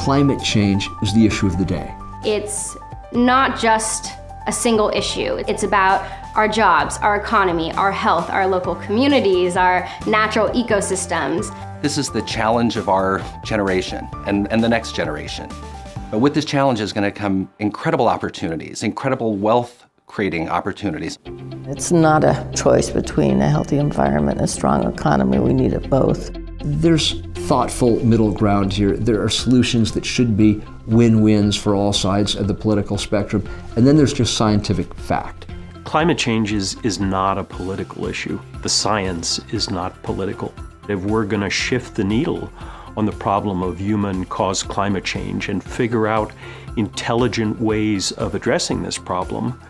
Climate change is the issue of the day. It's not just a single issue. It's about our jobs, our economy, our health, our local communities, our natural ecosystems. This is the challenge of our generation and the next generation. But with this challenge is going to come incredible opportunities, incredible wealth-creating opportunities. It's not a choice between a healthy environment and a strong economy. We need it both. There's thoughtful middle ground here. There are solutions that should be win-wins for all sides of the political spectrum. And then there's just scientific fact. Climate change is not a political issue. The science is not political. If we're going to shift the needle on the problem of human-caused climate change and figure out intelligent ways of addressing this problem,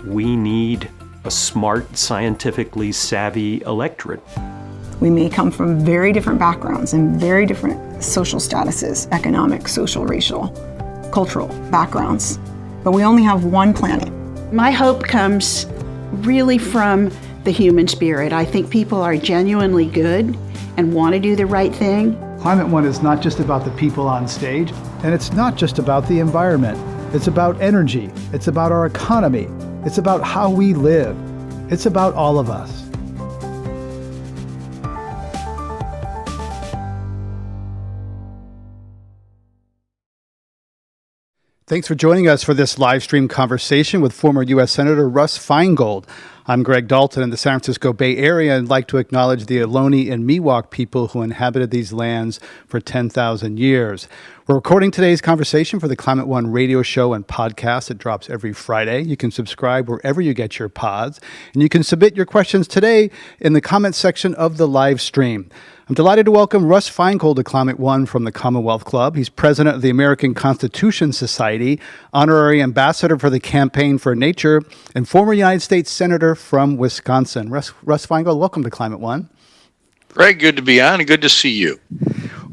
we need a smart, scientifically savvy electorate. We may come from very different backgrounds and very different social statuses, economic, social, racial, cultural backgrounds, but we only have one planet. My hope comes really from the human spirit. I think people are genuinely good and want to do the right thing. Climate One is not just about the people on stage, and it's not just about the environment. It's about energy. It's about our economy. It's about how we live. It's about all of us. Thanks for joining us for this live stream conversation with former U.S. Senator Russ Feingold. I'm Greg Dalton in the San Francisco Bay Area and like to acknowledge the Ohlone and Miwok people who inhabited these lands for 10,000 years. We're recording today's conversation for the Climate One radio show and podcast. It drops every Friday. You can subscribe wherever you get your pods, and you can submit your questions today in the comments section of the live stream. I'm delighted to welcome Russ Feingold to Climate One from the Commonwealth Club. He's president of the American Constitution Society, honorary ambassador for the Campaign for Nature, and former United States Senator from Wisconsin. Russ Feingold, welcome to Climate One. Greg, good to be on and good to see you.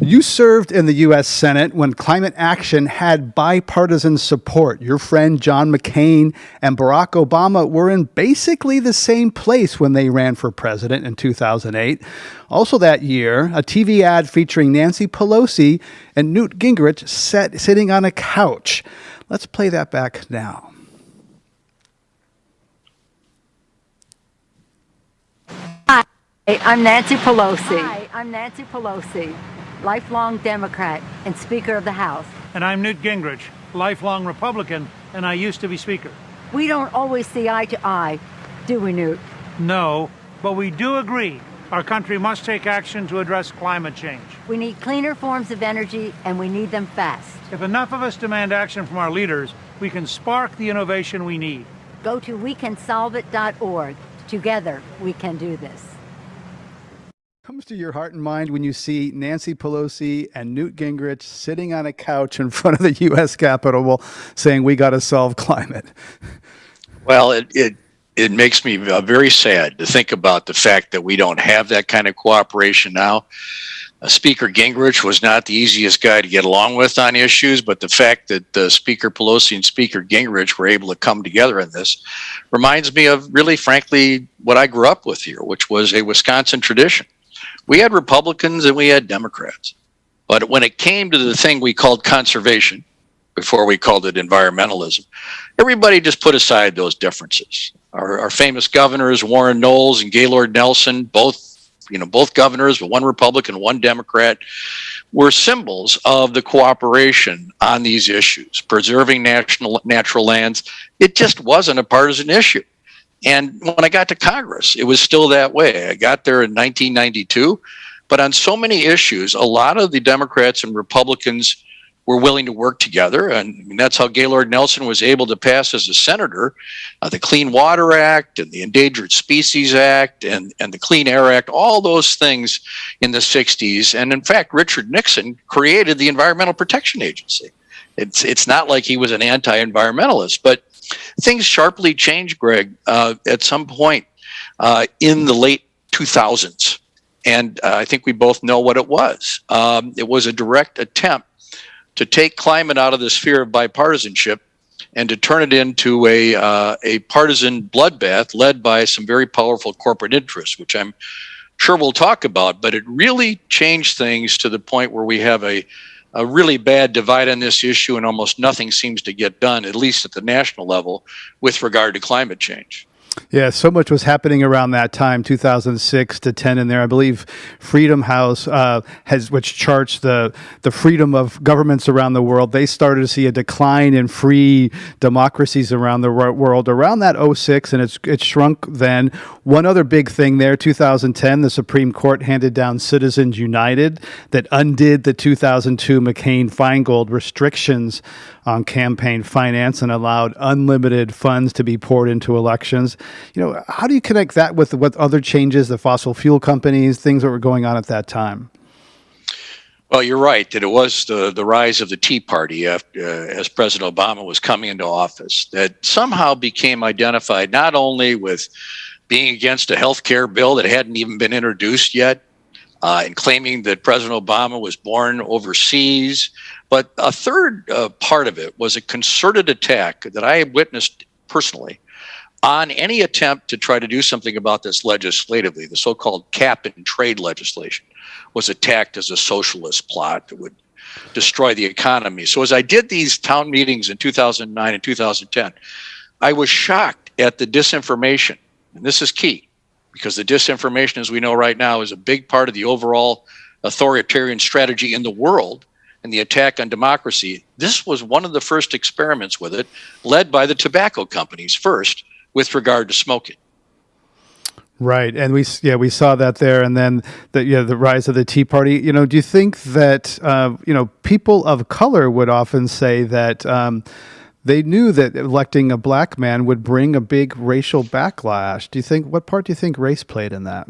You served in the U.S. Senate when climate action had bipartisan support. Your friend John McCain and Barack Obama were in basically the same place when they ran for president in 2008. Also that year, a TV ad featuring Nancy Pelosi and Newt Gingrich sitting on a couch. Let's play that back now. Hey, I'm Nancy Pelosi. Hi, I'm Nancy Pelosi, lifelong Democrat and Speaker of the House. And I'm Newt Gingrich, lifelong Republican, and I used to be Speaker. We don't always see eye to eye, do we, Newt? No, but we do agree our country must take action to address climate change. We need cleaner forms of energy, and we need them fast. If enough of us demand action from our leaders, we can spark the innovation we need. Go to wecansolveit.org. Together, we can do this. Comes to your heart and mind when you see Nancy Pelosi and Newt Gingrich sitting on a couch in front of the U.S. Capitol saying, we got to solve climate? Well, it makes me very sad to think about the fact that we don't have that kind of cooperation now. Speaker Gingrich was not the easiest guy to get along with on issues, but the fact that Speaker Pelosi and Speaker Gingrich were able to come together in this reminds me of really, frankly, what I grew up with here, which was a Wisconsin tradition. We had Republicans and we had Democrats. But when it came to the thing we called conservation, before we called it environmentalism, everybody just put aside those differences. Our famous governors, Warren Knowles and Gaylord Nelson, both governors, but one Republican, one Democrat, were symbols of the cooperation on these issues, preserving natural lands. It just wasn't a partisan issue. And when I got to Congress, it was still that way. I got there in 1992, but on so many issues, a lot of the Democrats and Republicans were willing to work together. And that's how Gaylord Nelson was able to pass as a senator the Clean Water Act and the Endangered Species Act and the Clean Air Act, all those things in the 60s. And in fact, Richard Nixon created the Environmental Protection Agency. It's not like he was an anti-environmentalist, but things sharply changed, Greg, at some point in the late 2000s. And I think we both know what it was. It was a direct attempt to take climate out of the sphere of bipartisanship and to turn it into a partisan bloodbath led by some very powerful corporate interests, which I'm sure we'll talk about. But it really changed things to the point where we have a really bad divide on this issue, and almost nothing seems to get done, at least at the national level, with regard to climate change. Yeah, so much was happening around that time, 2006 to 10 in there. I believe Freedom House, which charts the freedom of governments around the world, they started to see a decline in free democracies around the world around that 06, and it shrunk then. One other big thing there, 2010, the Supreme Court handed down Citizens United that undid the 2002 McCain-Feingold restrictions on campaign finance and allowed unlimited funds to be poured into elections. How do you connect that with what other changes, the fossil fuel companies, things that were going on at that time? Well, you're right that it was the rise of the Tea Party as President Obama was coming into office that somehow became identified not only with being against a health care bill that hadn't even been introduced yet, and claiming that President Obama was born overseas. But a third part of it was a concerted attack that I witnessed personally on any attempt to try to do something about this legislatively. The so-called cap and trade legislation was attacked as a socialist plot that would destroy the economy. So as I did these town meetings in 2009 and 2010, I was shocked at the disinformation. And this is key, because the disinformation, as we know right now, is a big part of the overall authoritarian strategy in the world and the attack on democracy. This was one of the first experiments with it, led by the tobacco companies first, with regard to smoking. Right, and we saw that there, and then the rise of the Tea Party. Do you think that people of color would often say that they knew that electing a black man would bring a big racial backlash? What part do you think race played in that?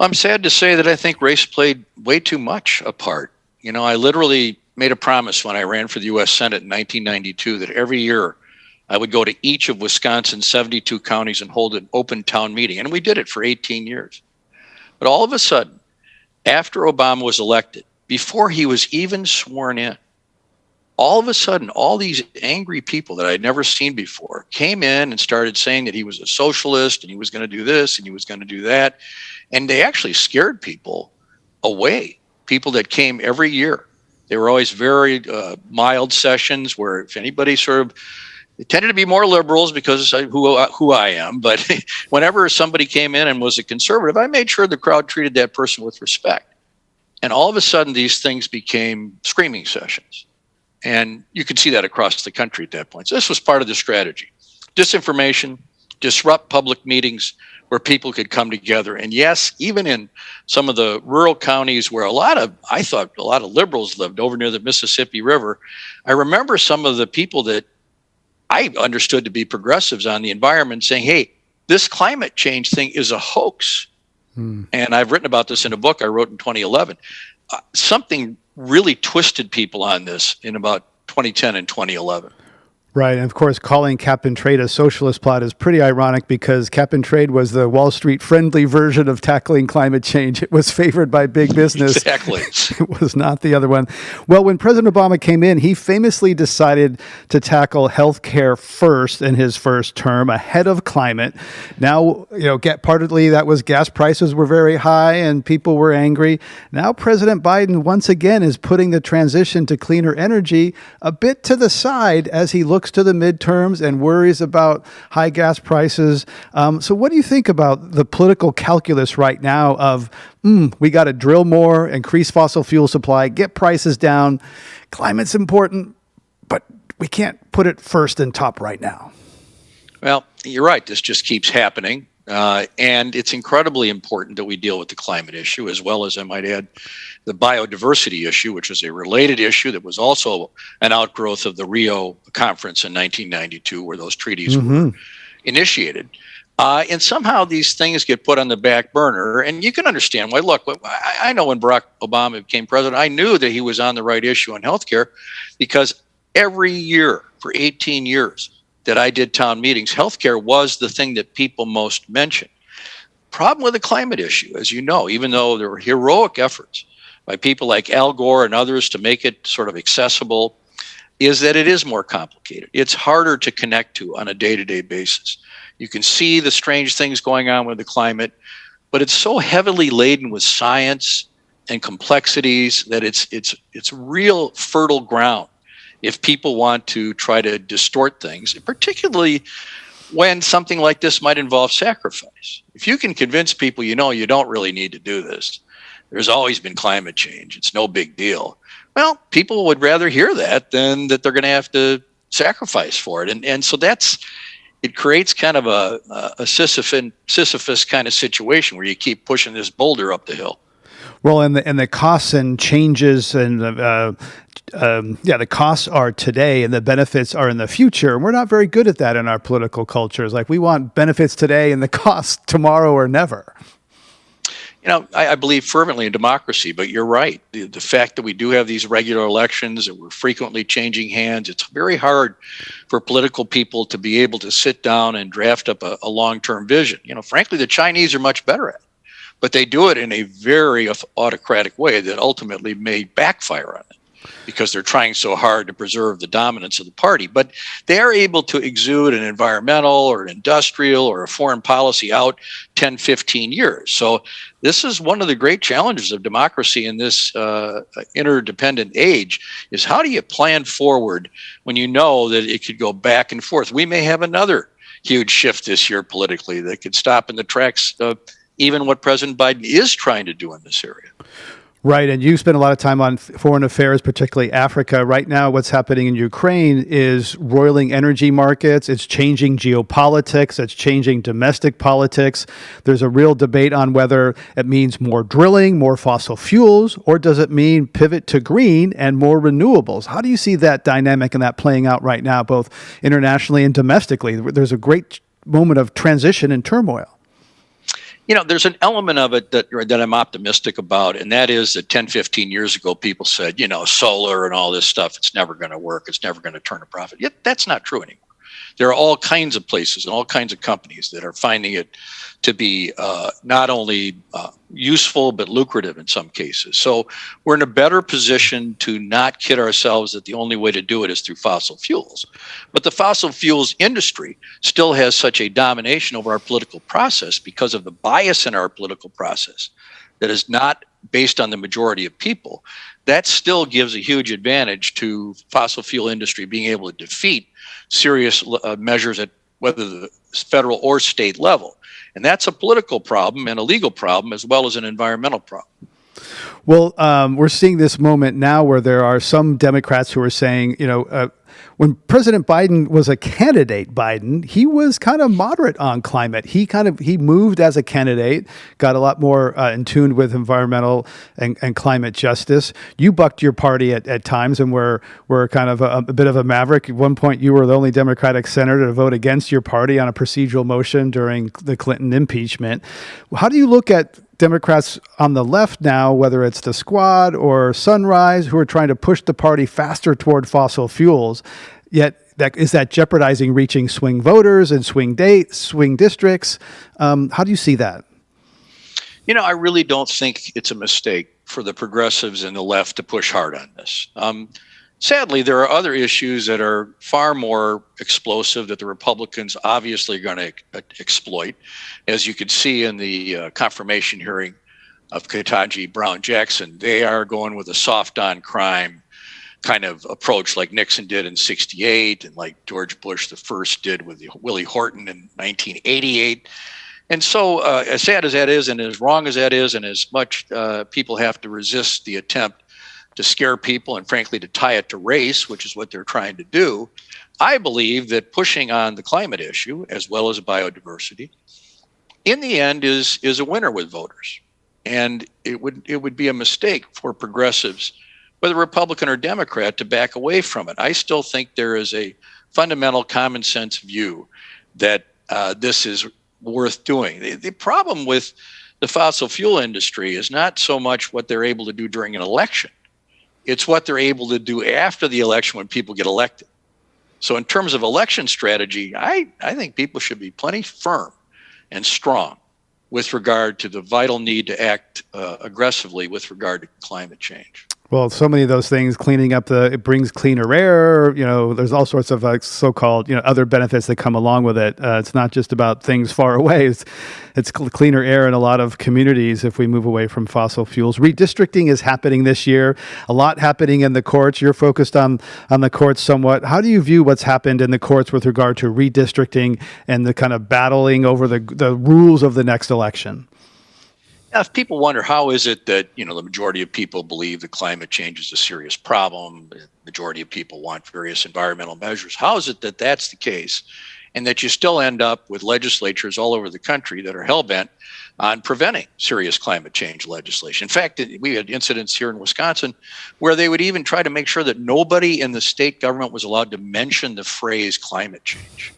I'm sad to say that I think race played way too much a part. You know, I literally made a promise when I ran for the U.S. Senate in 1992 that every year I would go to each of Wisconsin's 72 counties and hold an open town meeting. And we did it for 18 years. But all of a sudden, after Obama was elected, before he was even sworn in, all of a sudden, all these angry people that I'd never seen before came in and started saying that he was a socialist and he was going to do this and he was going to do that. And they actually scared people away, people that came every year. They were always very mild sessions where if anybody sort of, it tended to be more liberals because who I am. But whenever somebody came in and was a conservative, I made sure the crowd treated that person with respect. And all of a sudden, these things became screaming sessions. And you could see that across the country at that point. So this was part of the strategy. Disinformation, disrupt public meetings where people could come together. And yes, even in some of the rural counties where I thought a lot of liberals lived over near the Mississippi River, I remember some of the people that I understood to be progressives on the environment saying, hey, this climate change thing is a hoax. And I've written about this in a book I wrote in 2011. Something really twisted people on this in about 2010 and 2011. Right. And of course, calling cap and trade a socialist plot is pretty ironic because cap and trade was the Wall Street friendly version of tackling climate change. It was favored by big business. Exactly. It was not the other one. Well, when President Obama came in, he famously decided to tackle health care first in his first term ahead of climate. Now, partly that was gas prices were very high and people were angry. Now, President Biden once again is putting the transition to cleaner energy a bit to the side as he looks to the midterms and worries about high gas prices. So what do you think about the political calculus right now of, we got to drill more, increase fossil fuel supply, get prices down. Climate's important, but we can't put it first and top right now. Well, you're right. This just keeps happening. And it's incredibly important that we deal with the climate issue, as well as, I might add, the biodiversity issue, which is a related issue that was also an outgrowth of the Rio conference in 1992, where those treaties were initiated. And somehow these things get put on the back burner. And you can understand why. Look, I know when Barack Obama became president, I knew that he was on the right issue on healthcare because every year for 18 years that I did town meetings, healthcare was the thing that people most mentioned. Problem with the climate issue, as you know, even though there were heroic efforts by people like Al Gore and others to make it sort of accessible, is that it is more complicated. It's harder to connect to on a day-to-day basis. You can see the strange things going on with the climate, but it's so heavily laden with science and complexities that it's real fertile ground if people want to try to distort things, particularly when something like this might involve sacrifice. If you can convince people, you don't really need to do this. There's always been climate change. It's no big deal. Well, people would rather hear that than that they're going to have to sacrifice for it. And so it creates kind of a Sisyphus kind of situation where you keep pushing this boulder up the hill. Well, and the costs and changes and the costs are today and the benefits are in the future. And we're not very good at that in our political cultures. Like we want benefits today and the costs tomorrow or never. I believe fervently in democracy, but you're right. The fact that we do have these regular elections, that we're frequently changing hands, it's very hard for political people to be able to sit down and draft up a long-term vision. Frankly, the Chinese are much better at it, but they do it in a very autocratic way that ultimately may backfire on it because they're trying so hard to preserve the dominance of the party. But they are able to exude an environmental or an industrial or a foreign policy out 10, 15 years. So this is one of the great challenges of democracy in this interdependent age is how do you plan forward when you know that it could go back and forth? We may have another huge shift this year politically that could stop in the tracks of even what President Biden is trying to do in this area. Right, and you spend a lot of time on foreign affairs, particularly Africa. Right now, what's happening in Ukraine is roiling energy markets. It's changing geopolitics. It's changing domestic politics. There's a real debate on whether it means more drilling, more fossil fuels, or does it mean pivot to green and more renewables? How do you see that dynamic and that playing out right now, both internationally and domestically? There's a great moment of transition and turmoil. There's an element of it that I'm optimistic about, and that is that 10, 15 years ago, people said, solar and all this stuff, it's never going to work. It's never going to turn a profit. Yet that's not true anymore. There are all kinds of places and all kinds of companies that are finding it to be not only useful, but lucrative in some cases. So we're in a better position to not kid ourselves that the only way to do it is through fossil fuels. But the fossil fuels industry still has such a domination over our political process because of the bias in our political process that is not based on the majority of people. That still gives a huge advantage to fossil fuel industry being able to defeat serious measures at whether the federal or state level. And that's a political problem and a legal problem as well as an environmental problem. Well, we're seeing this moment now where there are some Democrats who are saying, when President Biden was a candidate, he was kind of moderate on climate. He moved as a candidate, got a lot more in tune with environmental and climate justice. You bucked your party at times and were kind of a bit of a maverick. At one point, you were the only Democratic senator to vote against your party on a procedural motion during the Clinton impeachment. How do you look at Democrats on the left now, whether it's the Squad or Sunrise, who are trying to push the party faster toward fossil fuels, yet is that jeopardizing reaching swing voters and swing districts? How do you see that? I really don't think it's a mistake for the progressives and the left to push hard on this. Sadly, there are other issues that are far more explosive that the Republicans obviously are going to exploit. As you could see in the confirmation hearing of Ketanji Brown Jackson, they are going with a soft on crime kind of approach like Nixon did in 1968 and like George Bush the first did with Willie Horton in 1988. And so as sad as that is and as wrong as that is and as much people have to resist the attempt to scare people and frankly to tie it to race, which is what they're trying to do, I believe that pushing on the climate issue as well as biodiversity in the end is a winner with voters. And it would be a mistake for progressives, whether Republican or Democrat, to back away from it. I still think there is a fundamental common sense view that this is worth doing. The problem with the fossil fuel industry is not so much what they're able to do during an election. It's what they're able to do after the election when people get elected. So in terms of election strategy, I think people should be plenty firm and strong with regard to the vital need to act aggressively with regard to climate change. Well, so many of those things, cleaning up it brings cleaner air, there's all sorts of so-called, other benefits that come along with it. It's not just about things far away. It's cleaner air in a lot of communities if we move away from fossil fuels. Redistricting is happening this year. A lot happening in the courts. You're focused on the courts somewhat. How do you view what's happened in the courts with regard to redistricting and the kind of battling over the rules of the next election? If people wonder how is it that the majority of people believe that climate change is a serious problem, the majority of people want various environmental measures, how is it that that's the case, and that you still end up with legislatures all over the country that are hell-bent on preventing serious climate change legislation? In fact, we had incidents here in Wisconsin where they would even try to make sure that nobody in the state government was allowed to mention the phrase climate change,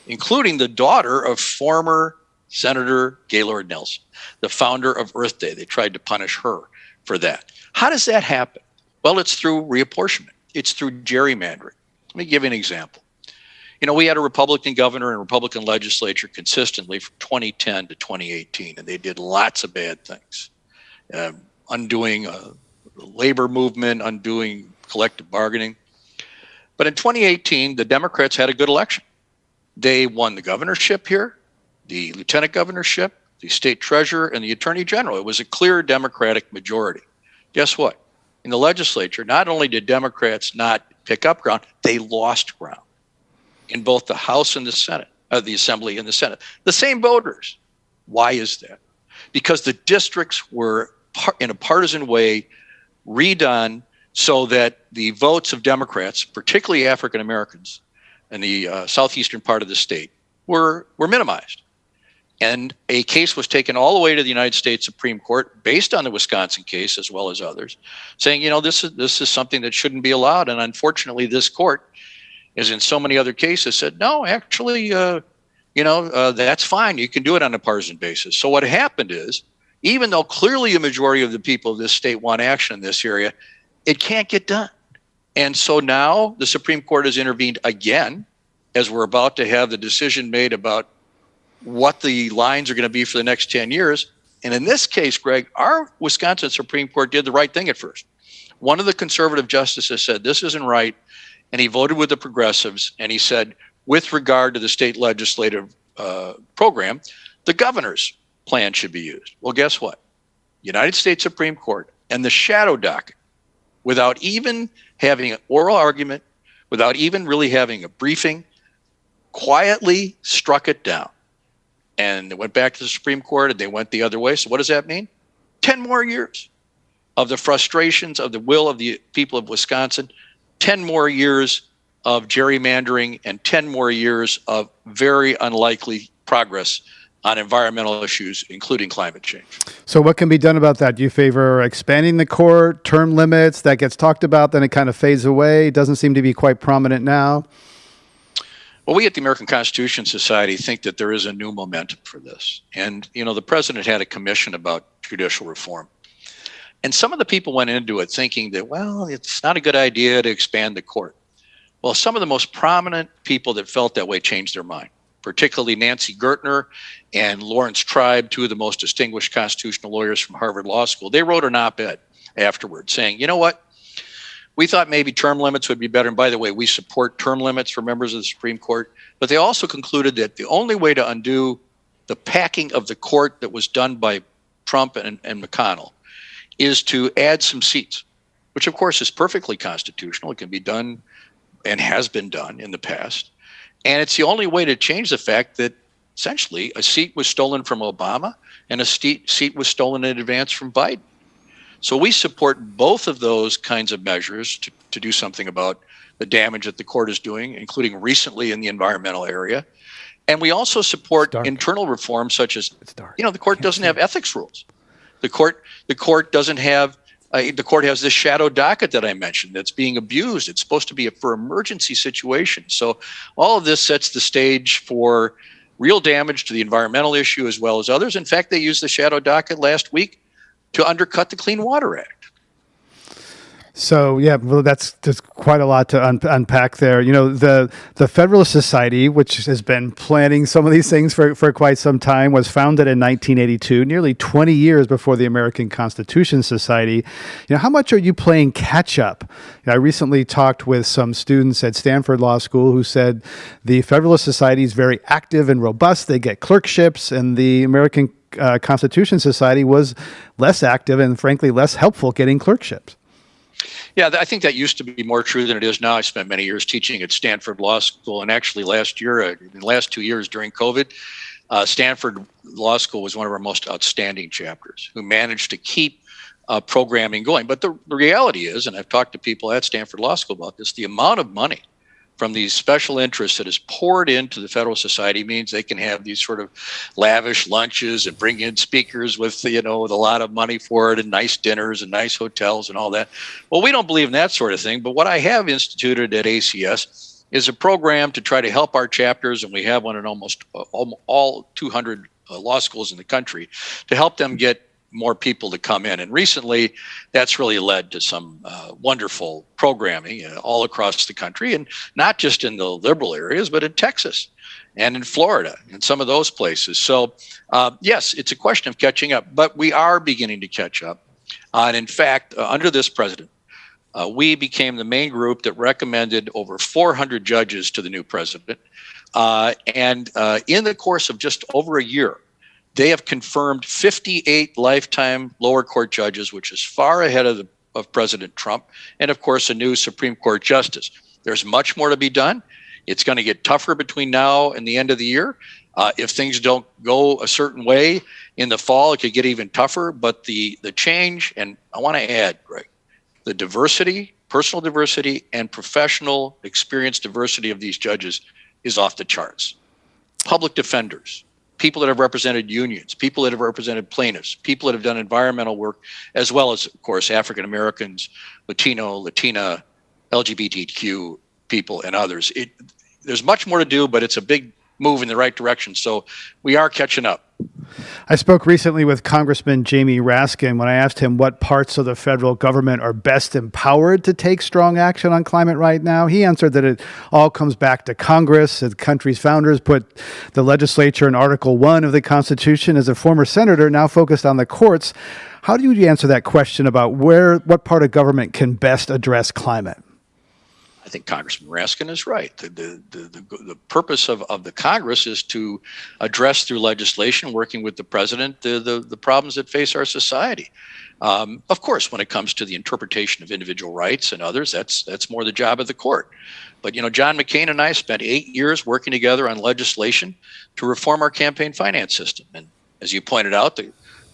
including the daughter of former Senator Gaylord Nelson, the founder of Earth Day. They tried to punish her for that. How does that happen? Well, it's through reapportionment. It's through gerrymandering. Let me give you an example. We had a Republican governor and a Republican legislature consistently from 2010 to 2018, and they did lots of bad things, undoing the labor movement, undoing collective bargaining. But in 2018, the Democrats had a good election. They won the governorship here, the lieutenant governorship, the state treasurer, and the attorney general. It was a clear Democratic majority. Guess what? In the legislature, not only did Democrats not pick up ground, they lost ground in both the House and the Senate, the Assembly and the Senate. The same voters. Why is that? Because the districts were, in a partisan way, redone so that the votes of Democrats, particularly African Americans in the southeastern part of the state, were minimized. And a case was taken all the way to the United States Supreme Court based on the Wisconsin case as well as others, saying, this is something that shouldn't be allowed. And unfortunately, this court, as in so many other cases, said, no, actually, that's fine. You can do it on a partisan basis. So what happened is, even though clearly a majority of the people of this state want action in this area, it can't get done. And so now the Supreme Court has intervened again, as we're about to have the decision made about what the lines are going to be for the next 10 years. And in this case, Greg, our Wisconsin Supreme Court did the right thing at first. One of the conservative justices said, this isn't right. And he voted with the progressives. And he said, with regard to the state legislative program, the governor's plan should be used. Well, guess what? United States Supreme Court and the shadow docket, without even having an oral argument, without even really having a briefing, quietly struck it down. And they went back to the Supreme Court and they went the other way. So what does that mean? 10 more years of the frustrations of the will of the people of Wisconsin, 10 more years of gerrymandering, and 10 more years of very unlikely progress on environmental issues, including climate change. So what can be done about that? Do you favor expanding the court, term limits? That gets talked about, then it kind of fades away. It doesn't seem to be quite prominent now. Well, we at the American Constitution Society think that there is a new momentum for this. And, the president had a commission about judicial reform. And some of the people went into it thinking that, well, it's not a good idea to expand the court. Well, some of the most prominent people that felt that way changed their mind, particularly Nancy Gertner and Lawrence Tribe, two of the most distinguished constitutional lawyers from Harvard Law School. They wrote an op-ed afterward saying, you know what? We thought maybe term limits would be better. And by the way, we support term limits for members of the Supreme Court. But they also concluded that the only way to undo the packing of the court that was done by Trump and McConnell is to add some seats, which of course is perfectly constitutional. It can be done and has been done in the past. And it's the only way to change the fact that essentially a seat was stolen from Obama and a seat was stolen in advance from Biden. So we support both of those kinds of measures to do something about the damage that the court is doing, including recently in the environmental area. And we also support internal reforms such as, the court doesn't have ethics rules. The court doesn't have, the court has this shadow docket that I mentioned that's being abused. It's supposed to be for emergency situations. So all of this sets the stage for real damage to the environmental issue as well as others. In fact, they used the shadow docket last week to undercut the Clean Water Act. So, well, that's quite a lot to unpack there. The Federalist Society, which has been planning some of these things for quite some time, was founded in 1982, nearly 20 years before the American Constitution Society. How much are you playing catch up? I recently talked with some students at Stanford Law School who said the Federalist Society is very active and robust. They get clerkships, and the American Constitution Society was less active and, frankly, less helpful getting clerkships. Yeah, I think that used to be more true than it is now. I spent many years teaching at Stanford Law School, and actually last year, in the last 2 years during COVID, Stanford Law School was one of our most outstanding chapters who managed to keep programming going. But the reality is, and I've talked to people at Stanford Law School about this, the amount of money from these special interests that is poured into the Federalist Society means they can have these sort of lavish lunches and bring in speakers with, with a lot of money for it and nice dinners and nice hotels and all that. Well, we don't believe in that sort of thing. But what I have instituted at ACS is a program to try to help our chapters, and we have one in almost all 200 law schools in the country, to help them get more people to come in. And recently, that's really led to some wonderful programming all across the country, and not just in the liberal areas, but in Texas and in Florida and some of those places. So, yes, it's a question of catching up, but we are beginning to catch up. And in fact, under this president, we became the main group that recommended over 400 judges to the new president. And in the course of just over a year, they have confirmed 58 lifetime lower court judges, which is far ahead of President Trump, and of course, a new Supreme Court justice. There's much more to be done. It's going to get tougher between now and the end of the year. If things don't go a certain way in the fall, it could get even tougher. But the change, and I want to add, Greg, the diversity, personal diversity, and professional experience diversity of these judges is off the charts. Public defenders, people that have represented unions, people that have represented plaintiffs, people that have done environmental work, as well as, of course, African Americans, Latina, LGBTQ people, and others. There's much more to do, but it's a big move in the right direction. So we are catching up. I spoke recently with Congressman Jamie Raskin when I asked him what parts of the federal government are best empowered to take strong action on climate right now. He answered that it all comes back to Congress. The country's founders put the legislature in Article 1 of the Constitution. As a former senator, now focused on the courts, how do you answer that question about what part of government can best address climate? I think Congressman Raskin is right. The purpose of the Congress is to address through legislation, working with the president, the problems that face our society. Of course, when it comes to the interpretation of individual rights and others, that's more the job of the court. But, John McCain and I spent 8 years working together on legislation to reform our campaign finance system. And as you pointed out,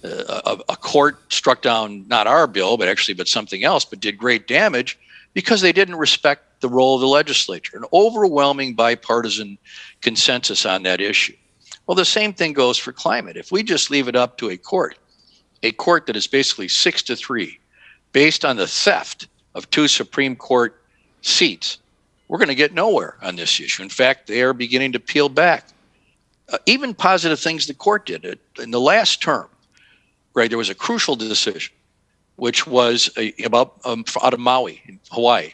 a court struck down not our bill, but something else, but did great damage because they didn't respect the role of the legislature, an overwhelming bipartisan consensus on that issue. Well, the same thing goes for climate. If we just leave it up to a court that is basically 6-3, based on the theft of 2 Supreme Court seats, we're going to get nowhere on this issue. In fact, they are beginning to peel back. Even positive things the court did. In the last term, right, there was a crucial decision, which was out of Maui, in Hawaii.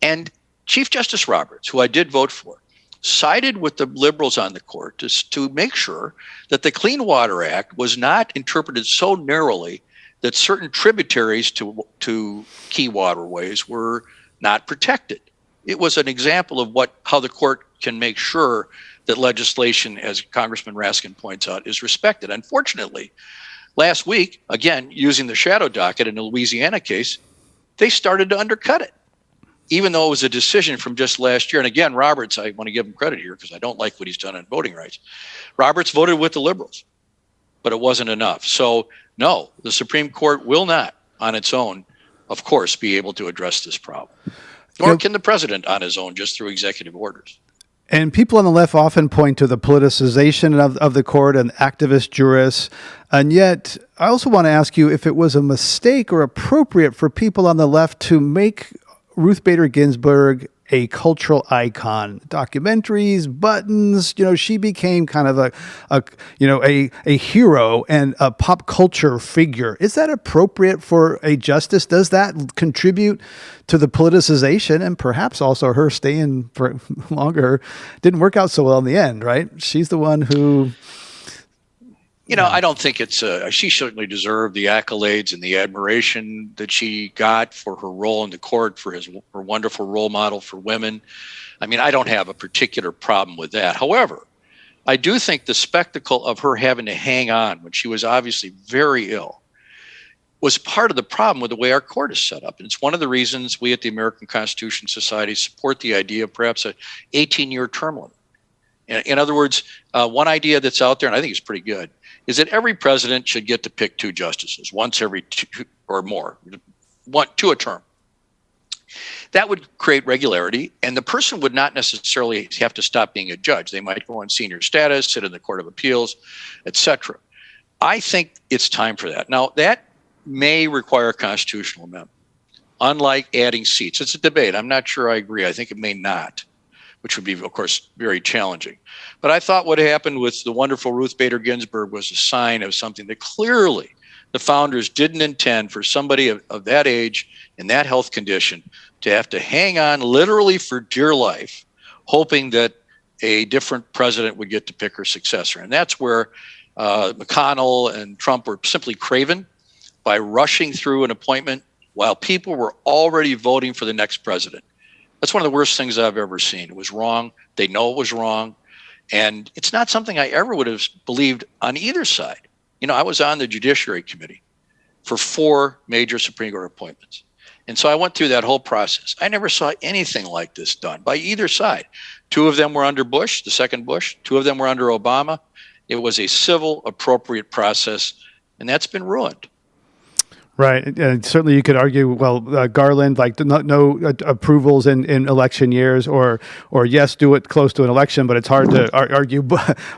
And Chief Justice Roberts, who I did vote for, sided with the liberals on the court to make sure that the Clean Water Act was not interpreted so narrowly that certain tributaries to key waterways were not protected. It was an example of how the court can make sure that legislation, as Congressman Raskin points out, is respected. Unfortunately, last week, again, using the shadow docket in the Louisiana case, they started to undercut it, even though it was a decision from just last year. And again, Roberts, I want to give him credit here because I don't like what he's done on voting rights. Roberts voted with the liberals, but it wasn't enough. So no, the Supreme Court will not on its own, of course, be able to address this problem. Nor can the president on his own just through executive orders. And people on the left often point to the politicization of the court and activist jurists. And yet, I also want to ask you if it was a mistake or appropriate for people on the left to make Ruth Bader Ginsburg a cultural icon. Documentaries, buttons, she became kind of a hero and a pop culture figure. Is that appropriate for a justice? Does that contribute to the politicization and perhaps also her staying for longer? Didn't work out so well in the end, right? She's the one who... I don't think she certainly deserved the accolades and the admiration that she got for her role in the court, for her wonderful role model for women. I don't have a particular problem with that. However, I do think the spectacle of her having to hang on when she was obviously very ill was part of the problem with the way our court is set up. And it's one of the reasons we at the American Constitution Society support the idea of perhaps an 18-year term limit. In other words, one idea that's out there, and I think it's pretty good, is that every president should get to pick 2 justices, once every 2 or more, 2 a term. That would create regularity, and the person would not necessarily have to stop being a judge. They might go on senior status, sit in the Court of Appeals, etc. I think it's time for that. Now, that may require a constitutional amendment, unlike adding seats. It's a debate. I'm not sure I agree. I think it may not, which would be, of course, very challenging. But I thought what happened with the wonderful Ruth Bader Ginsburg was a sign of something that clearly the founders didn't intend for somebody of that age and that health condition to have to hang on literally for dear life, hoping that a different president would get to pick her successor. And that's where McConnell and Trump were simply craven by rushing through an appointment while people were already voting for the next president. That's one of the worst things I've ever seen. It was wrong. They know it was wrong. And it's not something I ever would have believed on either side. I was on the Judiciary Committee for 4 major Supreme Court appointments. And so I went through that whole process. I never saw anything like this done by either side. 2 of them were under Bush, the second Bush. 2 of them were under Obama. It was a civil, appropriate process, and that's been ruined. Right. And certainly you could argue, well, Garland, like no approvals in election years, or yes, do it close to an election, but it's hard to argue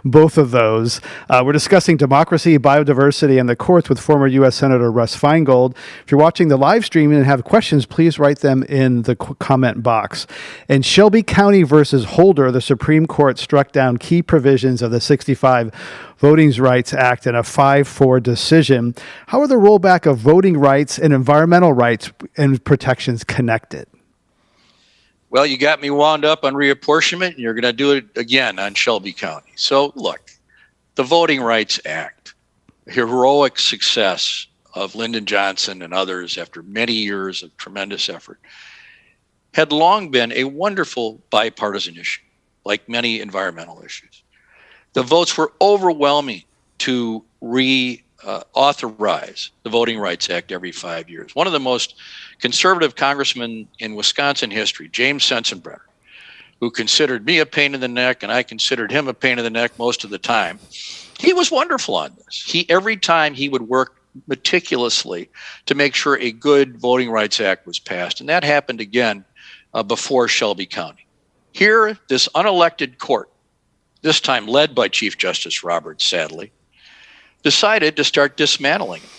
both of those. We're discussing democracy, biodiversity, and the courts with former U.S. Senator Russ Feingold. If you're watching the live stream and have questions, please write them in the comment box. In Shelby County versus Holder, the Supreme Court struck down key provisions of the 65 Voting Rights Act in a 5-4 decision. How are the rollback of voting rights and environmental rights and protections connected? Well, you got me wound up on reapportionment, and you're going to do it again on Shelby County. So look, the Voting Rights Act, heroic success of Lyndon Johnson and others after many years of tremendous effort, had long been a wonderful bipartisan issue, like many environmental issues. The votes were overwhelming to authorize the Voting Rights Act every 5 years. One of the most conservative congressmen in Wisconsin history, James Sensenbrenner, who considered me a pain in the neck and I considered him a pain in the neck most of the time, he was wonderful on this. Every time he would work meticulously to make sure a good Voting Rights Act was passed. And that happened again before Shelby County. Here, this unelected court, this time led by Chief Justice Roberts, sadly, decided to start dismantling it.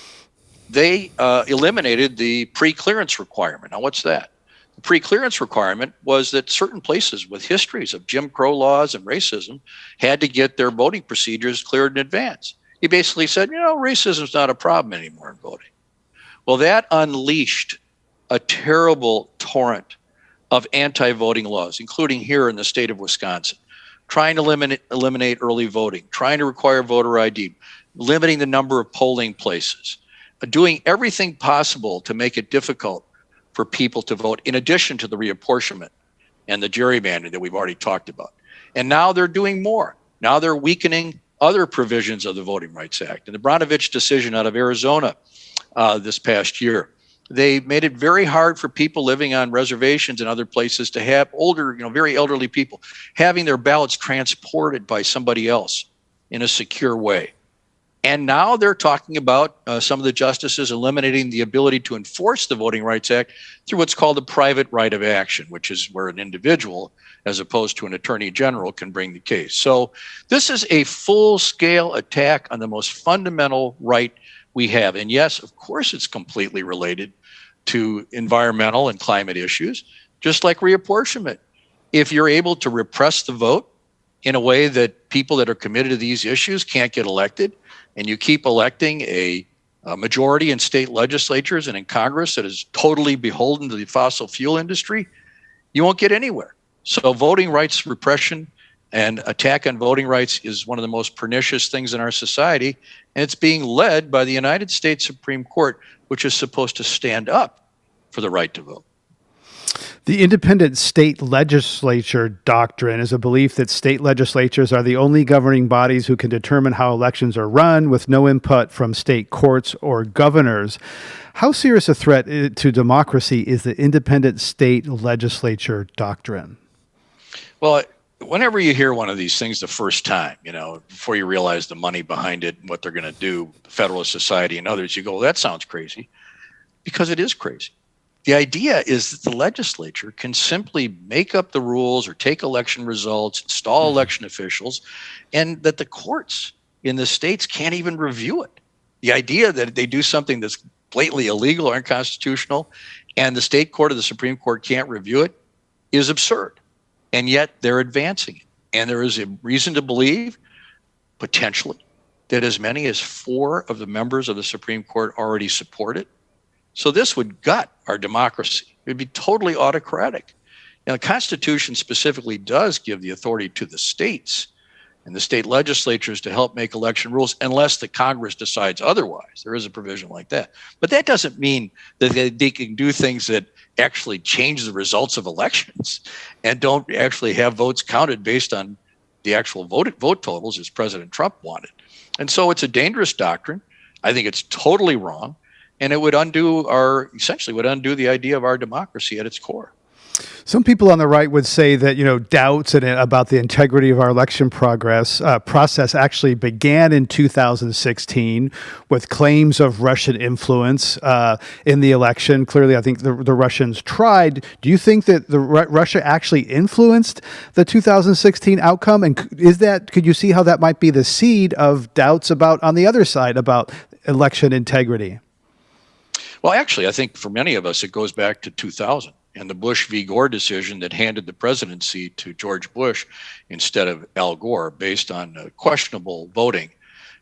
They eliminated the pre-clearance requirement. Now, what's that? The pre-clearance requirement was that certain places with histories of Jim Crow laws and racism had to get their voting procedures cleared in advance. He basically said, racism's not a problem anymore in voting. Well, that unleashed a terrible torrent of anti-voting laws, including here in the state of Wisconsin, trying to eliminate early voting, trying to require voter ID, limiting the number of polling places, doing everything possible to make it difficult for people to vote, in addition to the reapportionment and the gerrymandering that we've already talked about. And now they're doing more. Now they're weakening other provisions of the Voting Rights Act. And the Branovich decision out of Arizona this past year, they made it very hard for people living on reservations and other places to have older, very elderly people having their ballots transported by somebody else in a secure way. And now they're talking about some of the justices eliminating the ability to enforce the Voting Rights Act through what's called the private right of action, which is where an individual, as opposed to an attorney general, can bring the case. So this is a full-scale attack on the most fundamental right we have. And yes, of course, it's completely related to environmental and climate issues, just like reapportionment. If you're able to repress the vote in a way that people that are committed to these issues can't get elected, and you keep electing a majority in state legislatures and in Congress that is totally beholden to the fossil fuel industry, you won't get anywhere. So voting rights repression and attack on voting rights is one of the most pernicious things in our society, and it's being led by the United States Supreme Court, which is supposed to stand up for the right to vote. The independent state legislature doctrine is a belief that state legislatures are the only governing bodies who can determine how elections are run with no input from state courts or governors. How serious a threat to democracy is the independent state legislature doctrine? Well, whenever you hear one of these things the first time, before you realize the money behind it and what they're going to do, Federalist Society and others, you go, well, that sounds crazy, because it is crazy. The idea is that the legislature can simply make up the rules or take election results, install election officials, and that the courts in the states can't even review it. The idea that they do something that's blatantly illegal or unconstitutional and the state court or the Supreme Court can't review it is absurd. And yet they're advancing it. And there is a reason to believe, potentially, that as many as 4 of the members of the Supreme Court already support it. So this would gut our democracy. It would be totally autocratic. Now, the Constitution specifically does give the authority to the states and the state legislatures to help make election rules unless the Congress decides otherwise. There is a provision like that. But that doesn't mean that they can do things that actually change the results of elections and don't actually have votes counted based on the actual vote totals as President Trump wanted. And so it's a dangerous doctrine. I think it's totally wrong. And it would essentially undo the idea of our democracy at its core. Some people on the right would say that, doubts about the integrity of our election process actually began in 2016 with claims of Russian influence in the election. Clearly, I think the Russians tried. Do you think that Russia actually influenced the 2016 outcome? And could you see how that might be the seed of doubts on the other side about election integrity? Well, actually, I think for many of us, it goes back to 2000. And the Bush v. Gore decision that handed the presidency to George Bush instead of Al Gore based on questionable voting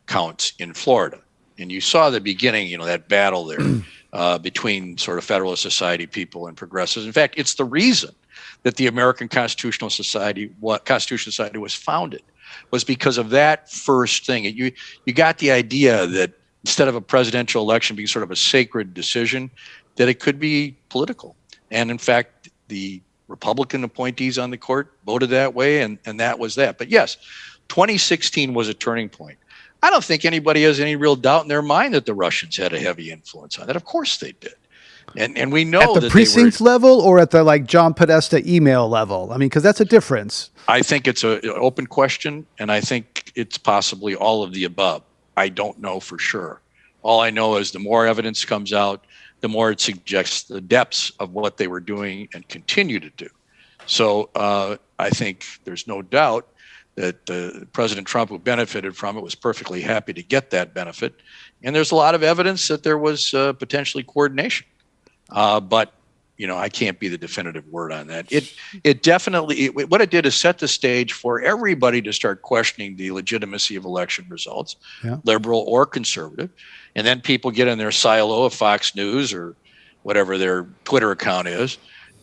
counts in Florida. And you saw the beginning, that battle there between sort of Federalist Society people and progressives. In fact, it's the reason that the American Constitutional Society was founded, was because of that first thing. You got the idea that instead of a presidential election being sort of a sacred decision, that it could be political. And in fact, the Republican appointees on the court voted that way, and that was that. But yes, 2016 was a turning point. I don't think anybody has any real doubt in their mind that the Russians had a heavy influence on that. Of course they did. And we know at the precinct level or at the John Podesta email level? I mean, because that's a difference. I think it's an open question, and I think it's possibly all of the above. I don't know for sure. All I know is the more evidence comes out, the more it suggests the depths of what they were doing and continue to do. So I think there's no doubt that President Trump, who benefited from it, was perfectly happy to get that benefit. And there's a lot of evidence that there was potentially coordination. But, I can't be the definitive word on that. It definitely, what it did is set the stage for everybody to start questioning the legitimacy of election results, liberal or conservative. And then people get in their silo of Fox News or whatever their Twitter account is.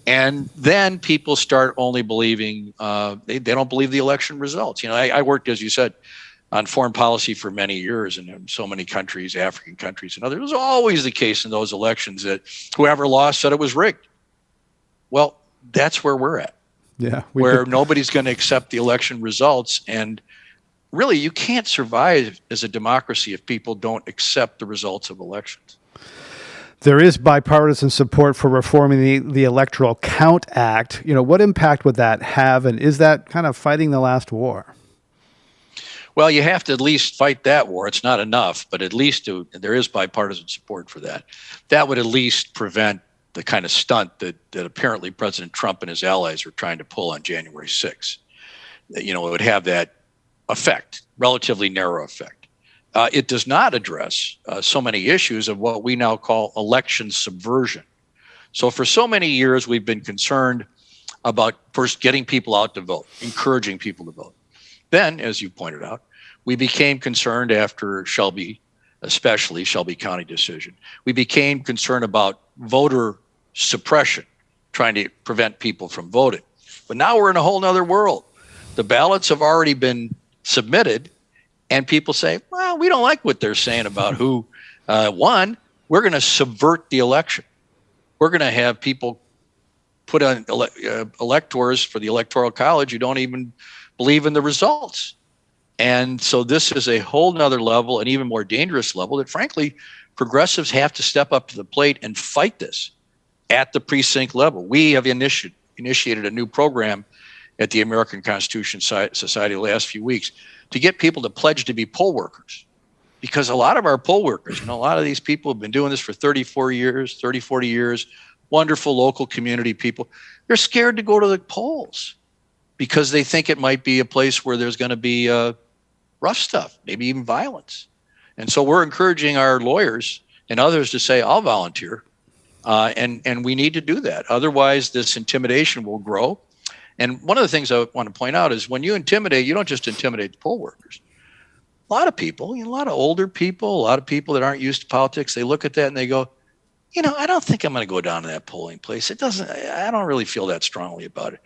And then people start only believing, they don't believe the election results. I worked, as you said, on foreign policy for many years in so many countries, African countries and others. It was always the case in those elections that whoever lost said it was rigged. Well, that's where we're at. Yeah, where nobody's going to accept the election results. And really, you can't survive as a democracy if people don't accept the results of elections. There is bipartisan support for reforming the Electoral Count Act. What impact would that have? And is that kind of fighting the last war? Well, you have to at least fight that war. It's not enough, but at least there is bipartisan support for that. That would at least prevent the kind of stunt that apparently President Trump and his allies were trying to pull on January 6th. It would have that effect, relatively narrow effect. It does not address so many issues of what we now call election subversion. So for so many years, we've been concerned about first getting people out to vote, encouraging people to vote. Then, as you pointed out, we became concerned after especially Shelby County decision. We became concerned about voter suppression, trying to prevent people from voting. But now we're in a whole nother world. The ballots have already been submitted, and people say, well, we don't like what they're saying about who won. We're going to subvert the election. We're going to have people put on electors for the Electoral College who don't even believe in the results. And so this is a whole nother level, an even more dangerous level that, frankly, progressives have to step up to the plate and fight this at the precinct level. We have initiated a new program at the American Constitution Society the last few weeks to get people to pledge to be poll workers. Because a lot of our poll workers, a lot of these people have been doing this for 30, 40 years, wonderful local community people. They're scared to go to the polls because they think it might be a place where there's going to be rough stuff, maybe even violence. And so we're encouraging our lawyers and others to say, I'll volunteer. And we need to do that. Otherwise, this intimidation will grow. And one of the things I want to point out is when you intimidate, you don't just intimidate the poll workers. A lot of people, a lot of older people, a lot of people that aren't used to politics, they look at that and they go, I don't think I'm going to go down to that polling place. I don't really feel that strongly about it.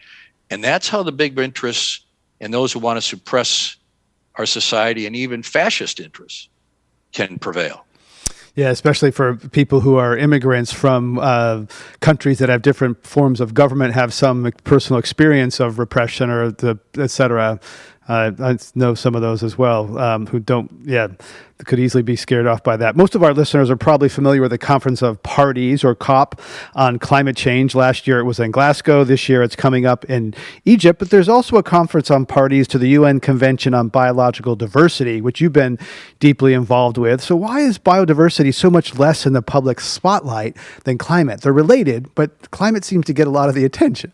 And that's how the big interests and those who want to suppress our society and even fascist interests can prevail. Yeah, especially for people who are immigrants from countries that have different forms of government, have some personal experience of repression or the et cetera. I know some of those as well who could easily be scared off by that. Most of our listeners are probably familiar with the Conference of Parties, or COP, on climate change. Last year it was in Glasgow. This year it's coming up in Egypt. But there's also a Conference on Parties to the UN Convention on Biological Diversity, which you've been deeply involved with. So why is biodiversity so much less in the public spotlight than climate? They're related, but climate seems to get a lot of the attention.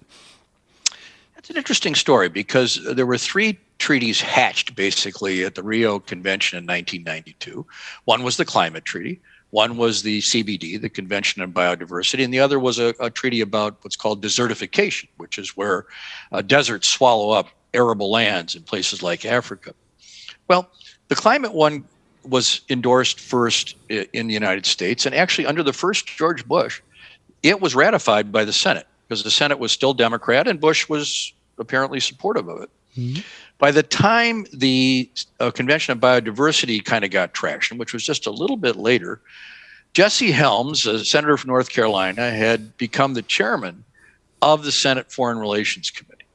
It's an interesting story because there were three treaties hatched basically at the Rio Convention in 1992. One was the Climate Treaty, one was the CBD, the Convention on Biodiversity, and the other was a treaty about what's called desertification, which is where deserts swallow up arable lands in places like Africa. Well, the climate one was endorsed first in the United States, and actually under the first George Bush, it was ratified by the Senate because the Senate was still Democrat and Bush was apparently supportive of it. Mm-hmm. By the time the Convention on Biodiversity kind of got traction, which was just a little bit later, Jesse Helms, a senator from North Carolina, had become the chairman of the Senate Foreign Relations Committee.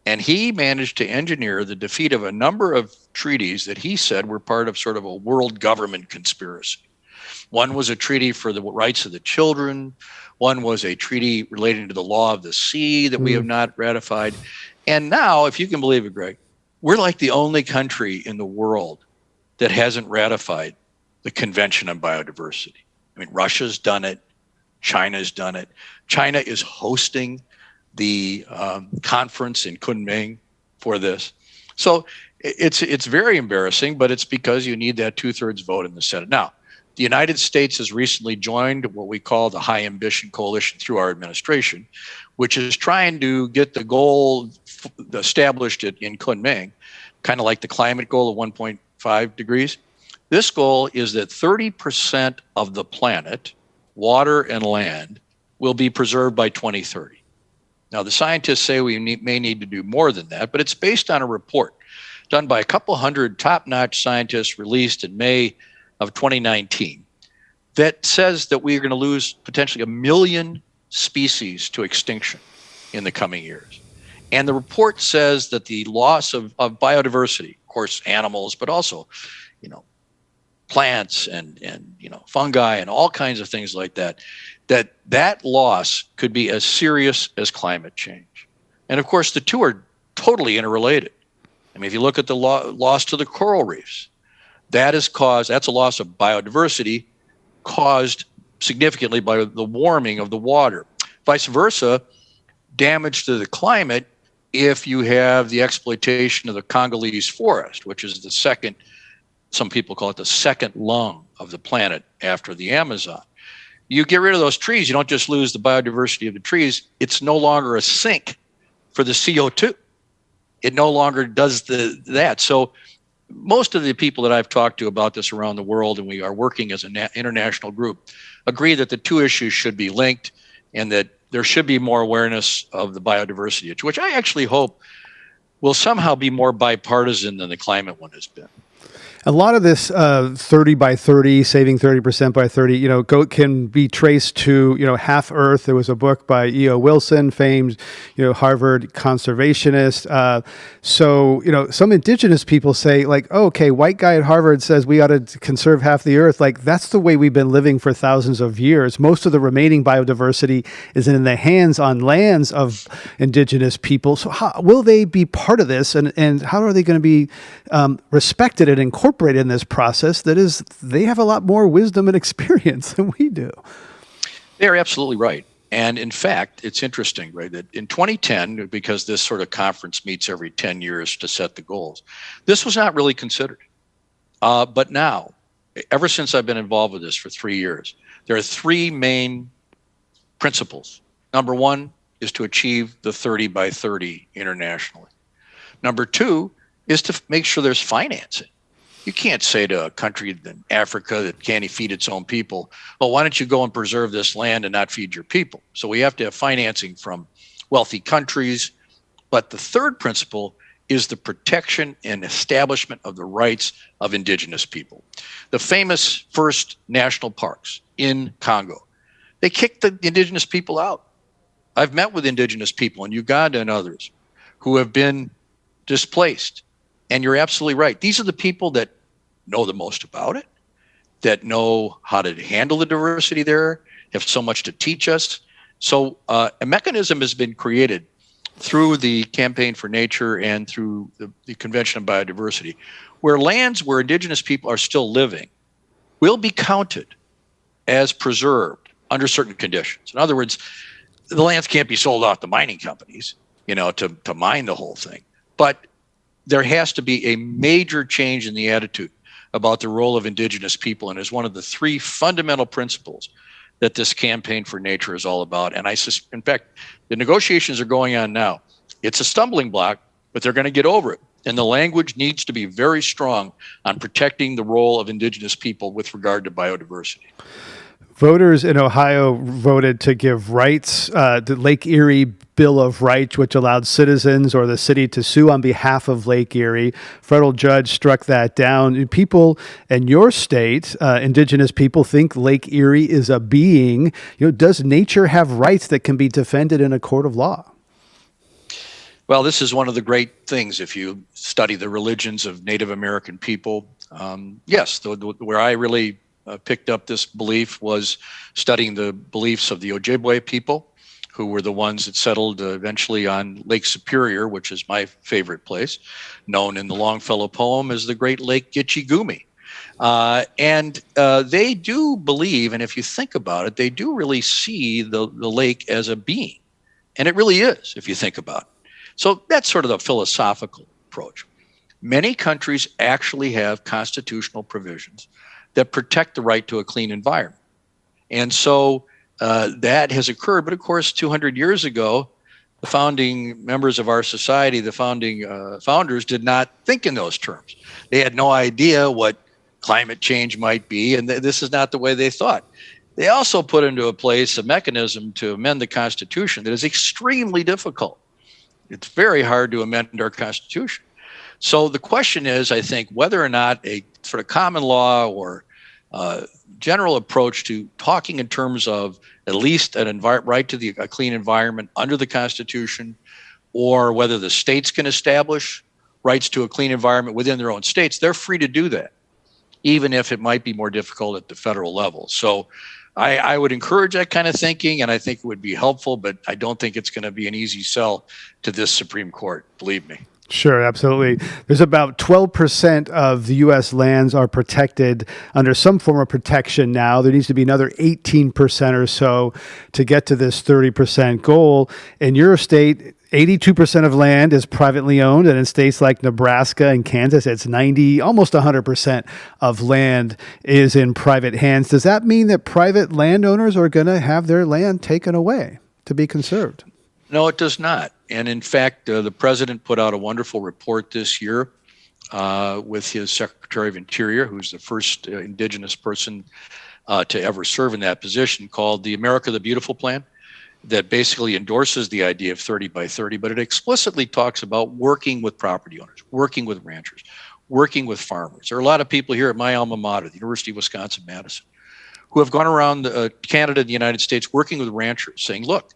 And he managed to engineer the defeat of a number of treaties that he said were part of sort of a world government conspiracy. One was a treaty for the rights of the children. One was a treaty relating to the law of the sea that we have not ratified. And now, if you can believe it, Greg, we're like the only country in the world that hasn't ratified the Convention on Biodiversity. I mean, Russia's done it. China's done it. China is hosting the conference in Kunming for this. So it's very embarrassing, but it's because you need that 2/3 vote in the Senate. Now, the United States has recently joined what we call the High Ambition Coalition through our administration, which is trying to get the goal established in Kunming, kind of like the climate goal of 1.5 degrees. This goal is that 30% of the planet, water and land, will be preserved by 2030. Now, the scientists say we may need to do more than that, but it's based on a report done by a couple hundred top-notch scientists released in May of 2019 that says that we're going to lose potentially 1 million species to extinction in the coming years. And the report says that the loss of biodiversity, of course, animals, but also, plants and fungi and all kinds of things like that, that loss could be as serious as climate change. And of course, the two are totally interrelated. I mean, if you look at the loss to the coral reefs, that's a loss of biodiversity caused significantly by the warming of the water. Vice versa, damage to the climate if you have the exploitation of the Congolese forest, which is the second, some people call it the second lung of the planet after the Amazon. You get rid of those trees, you don't just lose the biodiversity of the trees, it's no longer a sink for the CO2. It no longer does that. So most of the people that I've talked to about this around the world, and we are working as an international group, agree that the two issues should be linked and that there should be more awareness of the biodiversity issue, which I actually hope will somehow be more bipartisan than the climate one has been. A lot of this 30 by 30, saving 30% by 30, can be traced to, Half Earth. There was a book by E.O. Wilson, famed, Harvard conservationist. So, some indigenous people say, okay, white guy at Harvard says we ought to conserve half the earth. That's the way we've been living for thousands of years. Most of the remaining biodiversity is in the hands on lands of indigenous people. So how will they be part of this? And how are they going to be respected and incorporated in this process? That is, they have a lot more wisdom and experience than we do. They're absolutely right. And in fact, it's interesting, right, that in 2010, because this sort of conference meets every 10 years to set the goals, this was not really considered. But now, ever since I've been involved with this for 3 years, there are three main principles. Number one is to achieve the 30 by 30 internationally. Number two is to make sure there's financing. You can't say to a country in Africa that can't feed its own people, well, why don't you go and preserve this land and not feed your people? So we have to have financing from wealthy countries. But the third principle is the protection and establishment of the rights of indigenous people. The famous first national parks in Congo, they kicked the indigenous people out. I've met with indigenous people in Uganda and others who have been displaced. And you're absolutely right. These are the people that know the most about it, that know how to handle the diversity there, have so much to teach us. So a mechanism has been created through the Campaign for Nature and through the Convention on Biodiversity, where lands where indigenous people are still living will be counted as preserved under certain conditions. In other words, the lands can't be sold off to mining companies, to mine the whole thing. But there has to be a major change in the attitude about the role of indigenous people, and is one of the three fundamental principles that this Campaign for Nature is all about. And in fact, the negotiations are going on now. It's a stumbling block, but they're going to get over it. And the language needs to be very strong on protecting the role of indigenous people with regard to biodiversity. Voters in Ohio voted to give rights, the Lake Erie Bill of Rights, which allowed citizens or the city to sue on behalf of Lake Erie. Federal judge struck that down. People in your state, indigenous people, think Lake Erie is a being. Does nature have rights that can be defended in a court of law? Well, this is one of the great things if you study the religions of Native American people. Yes, where I really picked up this belief was studying the beliefs of the Ojibwe people, who were the ones that settled eventually on Lake Superior, which is my favorite place, known in the Longfellow poem as the Great Lake Gitche-Gumee. And they do believe, and if you think about it, they do really see the lake as a being. And it really is, if you think about it. So that's sort of the philosophical approach. Many countries actually have constitutional provisions that protect the right to a clean environment. And so that has occurred. But of course, 200 years ago, the founding members of our society, the founding founders, did not think in those terms. They had no idea what climate change might be, and this is not the way they thought. They also put into place a mechanism to amend the Constitution that is extremely difficult. It's very hard to amend our Constitution. So the question is, I think, whether or not a sort of common law or general approach to talking in terms of at least right to a clean environment under the Constitution, or whether the states can establish rights to a clean environment within their own states, they're free to do that, even if it might be more difficult at the federal level. So I would encourage that kind of thinking, and I think it would be helpful, but I don't think it's going to be an easy sell to this Supreme Court, believe me. Sure, absolutely. There's about 12% of the U.S. lands are protected under some form of protection now. There needs to be another 18% or so to get to this 30% goal. In your state, 82% of land is privately owned, and in states like Nebraska and Kansas, it's 90, almost 100% of land is in private hands. Does that mean that private landowners are going to have their land taken away to be conserved? No, it does not. And in fact, the president put out a wonderful report this year with his Secretary of Interior, who's the first indigenous person to ever serve in that position, called the America the Beautiful Plan, that basically endorses the idea of 30 by 30, but it explicitly talks about working with property owners, working with ranchers, working with farmers. There are a lot of people here at my alma mater, the University of Wisconsin-Madison, who have gone around Canada and the United States working with ranchers, saying, look,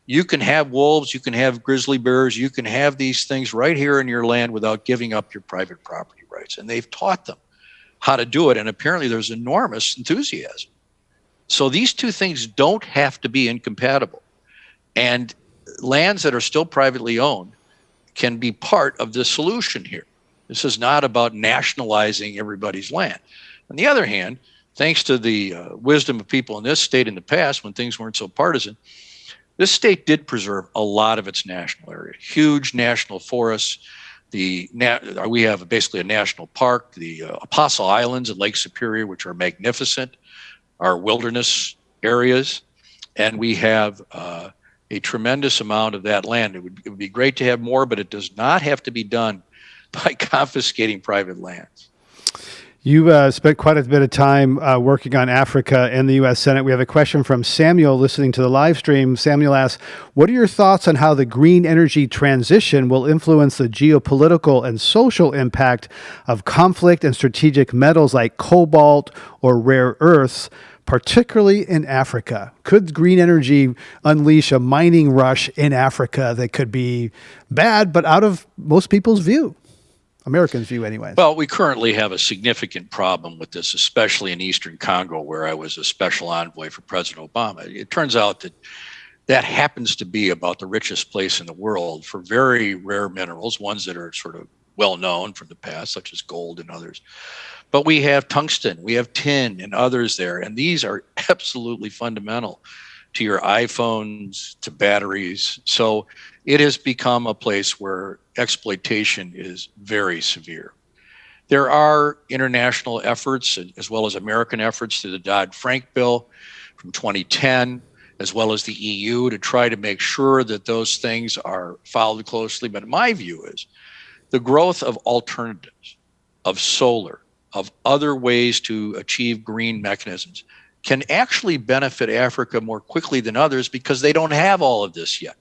you can have wolves, you can have grizzly bears, you can have these things right here in your land without giving up your private property rights. And they've taught them how to do it, and apparently there's enormous enthusiasm. So these two things don't have to be incompatible. And lands that are still privately owned can be part of the solution here. This is not about nationalizing everybody's land. On the other hand, thanks to the wisdom of people in this state in the past when things weren't so partisan, this state did preserve a lot of its national area, huge national forests. We have basically a national park, the Apostle Islands and Lake Superior, which are magnificent, are wilderness areas, and we have a tremendous amount of that land. It would be great to have more, but it does not have to be done by confiscating private lands. You spent quite a bit of time working on Africa and the U.S. Senate. We have a question from Samuel listening to the live stream. Samuel asks, what are your thoughts on how the green energy transition will influence the geopolitical and social impact of conflict and strategic metals like cobalt or rare earths, particularly in Africa? Could green energy unleash a mining rush in Africa that could be bad, but out of most people's view? Americans' view anyways. Well, we currently have a significant problem with this, especially in Eastern Congo, where I was a special envoy for President Obama. It turns out that happens to be about the richest place in the world for very rare minerals, ones that are sort of well known from the past, such as gold and others. But we have tungsten, we have tin and others there, and these are absolutely fundamental to your iPhones, to batteries. So it has become a place where exploitation is very severe. There are international efforts, as well as American efforts, through the Dodd-Frank bill from 2010, as well as the EU, to try to make sure that those things are followed closely. But my view is the growth of alternatives, of solar, of other ways to achieve green mechanisms can actually benefit Africa more quickly than others because they don't have all of this yet.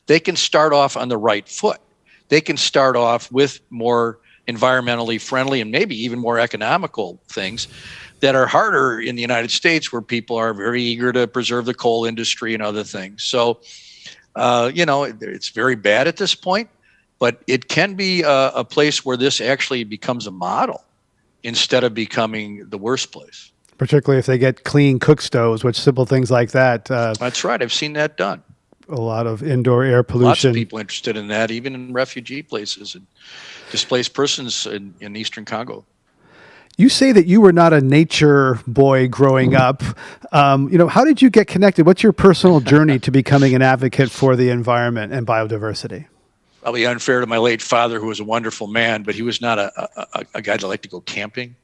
They can start off on the right foot. They can start off with more environmentally friendly and maybe even more economical things that are harder in the United States, where people are very eager to preserve the coal industry and other things. So, it's very bad at this point, but it can be a place where this actually becomes a model instead of becoming the worst place. Particularly if they get clean cook stoves, which simple things like that. That's right. I've seen that done. A lot of indoor air pollution. Lots of people interested in that, even in refugee places and displaced persons in Eastern Congo. You say that you were not a nature boy growing up. How did you get connected? What's your personal journey to becoming an advocate for the environment and biodiversity? Probably unfair to my late father, who was a wonderful man, but he was not a guy that liked to go camping.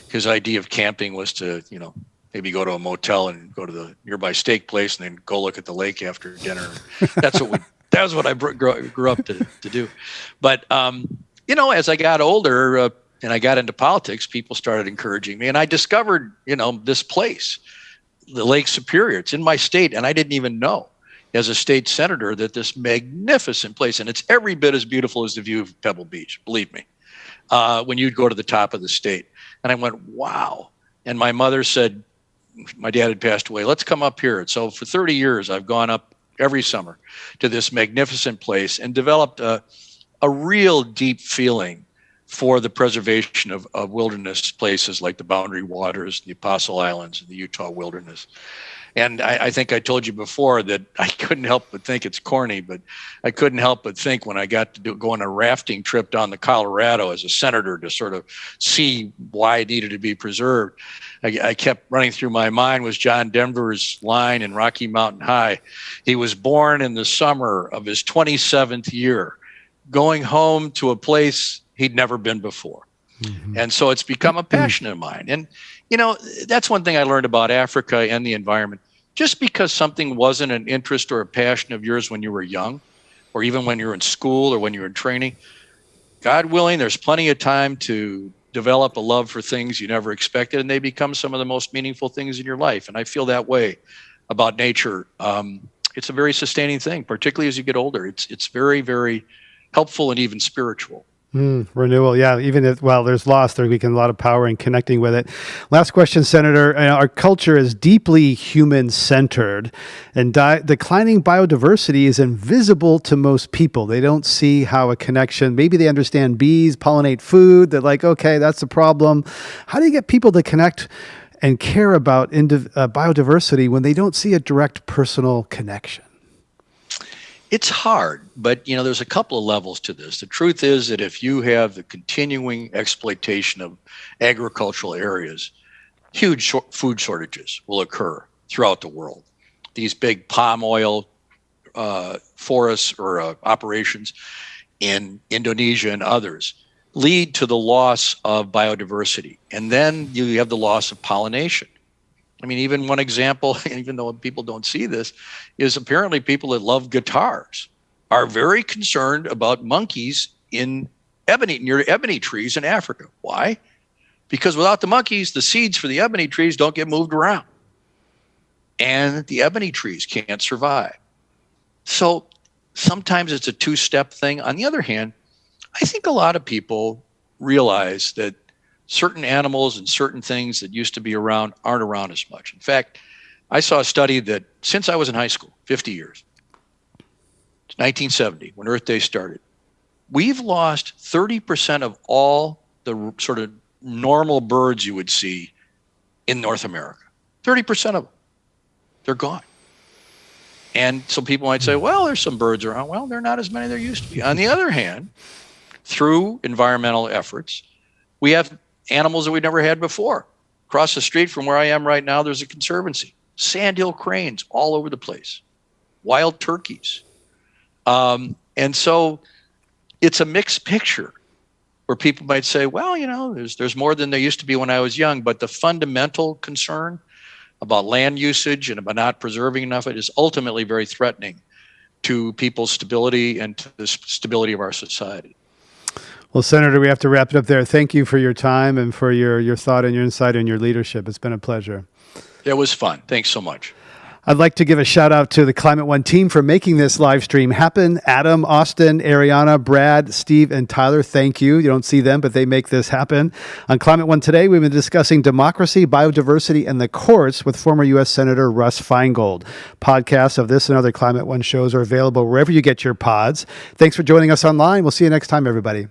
His idea of camping was to, maybe go to a motel and go to the nearby steak place and then go look at the lake after dinner. That was what I grew up to do. But, as I got older and I got into politics, people started encouraging me. And I discovered, this place, the Lake Superior. It's in my state, and I didn't even know as a state senator that this magnificent place, and it's every bit as beautiful as the view of Pebble Beach, believe me, when you'd go to the top of the state. And I went, wow. And my mother said, my dad had passed away, let's come up here. And so for 30 years, I've gone up every summer to this magnificent place and developed a real deep feeling for the preservation of wilderness places like the Boundary Waters, the Apostle Islands, and the Utah wilderness. And I think I told you before that I couldn't help but think, it's corny, but I couldn't help but think when I got to go on a rafting trip down the Colorado as a senator to sort of see why it needed to be preserved, I kept running through my mind was John Denver's line in Rocky Mountain High. He was born in the summer of his 27th year, going home to a place he'd never been before. Mm-hmm. And so it's become a passion of mine. And that's one thing I learned about Africa and the environment. Just because something wasn't an interest or a passion of yours when you were young, or even when you were in school or when you were in training, God willing, there's plenty of time to develop a love for things you never expected, and they become some of the most meaningful things in your life. And I feel that way about nature. It's a very sustaining thing, particularly as you get older. It's very, very helpful and even spiritual. Renewal, yeah. Even if, there's loss, we can a lot of power in connecting with it. Last question, Senator. Our culture is deeply human-centered, and declining biodiversity is invisible to most people. They don't see how a connection, maybe they understand bees pollinate food. They're like, okay, that's the problem. How do you get people to connect and care about biodiversity when they don't see a direct personal connection? It's hard, but there's a couple of levels to this. The truth is that if you have the continuing exploitation of agricultural areas, huge food shortages will occur throughout the world. These big palm oil forests or operations in Indonesia and others lead to the loss of biodiversity. And then you have the loss of pollination. I mean, even one example, even though people don't see this, is apparently people that love guitars are very concerned about monkeys near ebony trees in Africa. Why? Because without the monkeys, the seeds for the ebony trees don't get moved around. And the ebony trees can't survive. So sometimes it's a two-step thing. On the other hand, I think a lot of people realize that certain animals and certain things that used to be around aren't around as much. In fact, I saw a study that since I was in high school, 50 years, 1970, when Earth Day started, we've lost 30% of all the sort of normal birds you would see in North America. 30% of them, they're gone. And so people might say, well, there's some birds around. Well, they're not as many as there used to be. On the other hand, through environmental efforts, we have animals that we've never had before. Across the street from where I am right now, there's a conservancy. Sandhill cranes all over the place. Wild turkeys. And so it's a mixed picture where people might say, well, you know, there's more than there used to be when I was young, but the fundamental concern about land usage and about not preserving enough of it is ultimately very threatening to people's stability and to the stability of our society. Well, Senator, we have to wrap it up there. Thank you for your time and for your thought and your insight and your leadership. It's been a pleasure. It was fun. Thanks so much. I'd like to give a shout out to the Climate One team for making this live stream happen. Adam, Austin, Ariana, Brad, Steve, and Tyler, thank you. You don't see them, but they make this happen. On Climate One today, we've been discussing democracy, biodiversity, and the courts with former U.S. Senator Russ Feingold. Podcasts of this and other Climate One shows are available wherever you get your pods. Thanks for joining us online. We'll see you next time, everybody.